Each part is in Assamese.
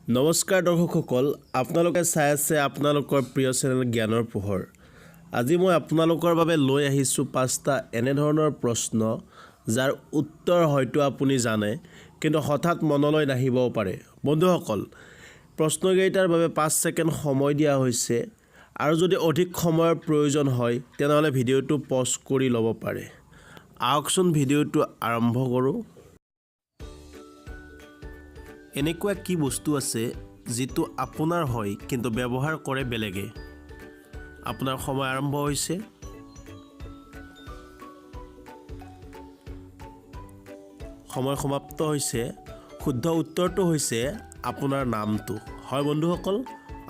নমস্কাৰ দৰ্শকসকল, আপোনালোকে চাই আছে আপোনালোকৰ প্ৰিয় চেনেল জ্ঞানৰ পোহৰ। আজি মই আপোনালোকৰ বাবে লৈ আহিছোঁ 5টা এনেধৰণৰ প্ৰশ্ন যাৰ উত্তৰ হয়তো আপুনি জানে কিন্তু হঠাৎ মনলৈ নাহিবও পাৰে। বন্ধুসকল, প্ৰশ্নকেইটাৰ বাবে 5 ছেকেণ্ড সময় দিয়া হৈছে আৰু যদি অধিক সময়ৰ প্ৰয়োজন হয় তেনেহ'লে ভিডিঅ'টো পজ কৰি ল'ব পাৰে। আহকচোন ভিডিঅ'টো আৰম্ভ কৰোঁ। এনেকুৱা কি বস্তু আছে যিটো আপোনাৰ হয় কিন্তু ব্যৱহাৰ কৰে বেলেগে? আপোনাৰ সময় আৰম্ভ হৈছে। সময় সমাপ্ত হৈছে। শুদ্ধ উত্তৰটো হৈছে আপোনাৰ নামটো। হয় বন্ধুসকল,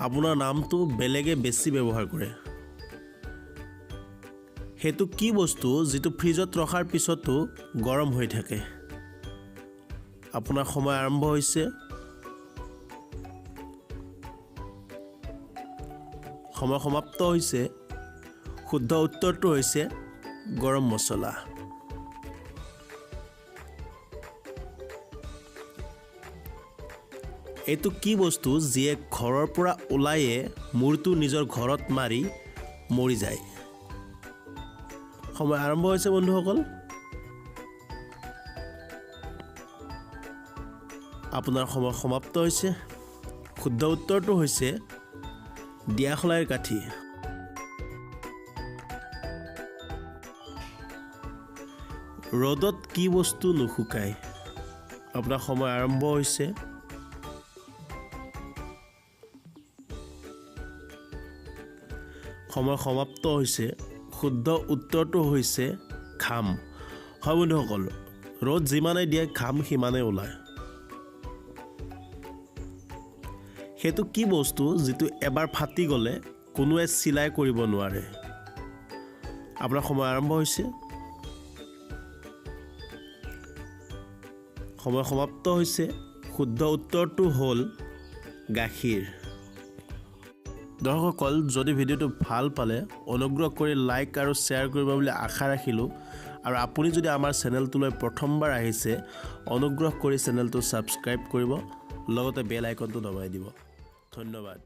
আপোনাৰ নামটো বেলেগে বেছি ব্যৱহাৰ কৰে। সেইটো কি বস্তু যিটো ফ্ৰিজত ৰখাৰ পিছতো গৰম হৈ থাকে? আপোনাৰ সময় আৰম্ভ হৈছে। সময় সমাপ্ত হৈছে। শুদ্ধ উত্তৰটো হৈছে গৰম মছলা। এইটো কি বস্তু যিয়ে ঘৰৰ পৰা ওলায়ে মূৰটো নিজৰ ঘৰত মাৰি মৰি যায়? সময় আৰম্ভ হৈছে বন্ধুসকল। আপোনাৰ সময় সমাপ্ত হৈছে। শুদ্ধ উত্তৰটো হৈছে দিয়াশলাইৰ কাঠি। ৰ'দত কি বস্তু নুশুকায়? আপোনাৰ সময় আৰম্ভ হৈছে। সময় সমাপ্ত হৈছে। শুদ্ধ উত্তৰটো হৈছে ঘাম। হয় বন্ধুসকল, ৰ'দ যিমানেই দিয়ে ঘাম সিমানেই ওলায়। সেইটো কি বস্তু যিটো এবাৰ ফাটি গ'লে কোনোৱে চিলাই কৰিব নোৱাৰে? আপোনাৰ সময় আৰম্ভ হৈছে। সময় সমাপ্ত হৈছে। শুদ্ধ উত্তৰটো হ'ল গাখীৰ। দৰ্শকসকল, যদি ভিডিঅ'টো ভাল পালে অনুগ্ৰহ কৰি লাইক আৰু শ্বেয়াৰ কৰিব বুলি আশা ৰাখিলোঁ। আৰু আপুনি যদি আমাৰ চেনেলটোলৈ প্ৰথমবাৰ আহিছে অনুগ্ৰহ কৰি চেনেলটো ছাবস্ক্ৰাইব কৰিব, লগতে বেল আইকনটো দবাই দিব। ধন্যবাদ।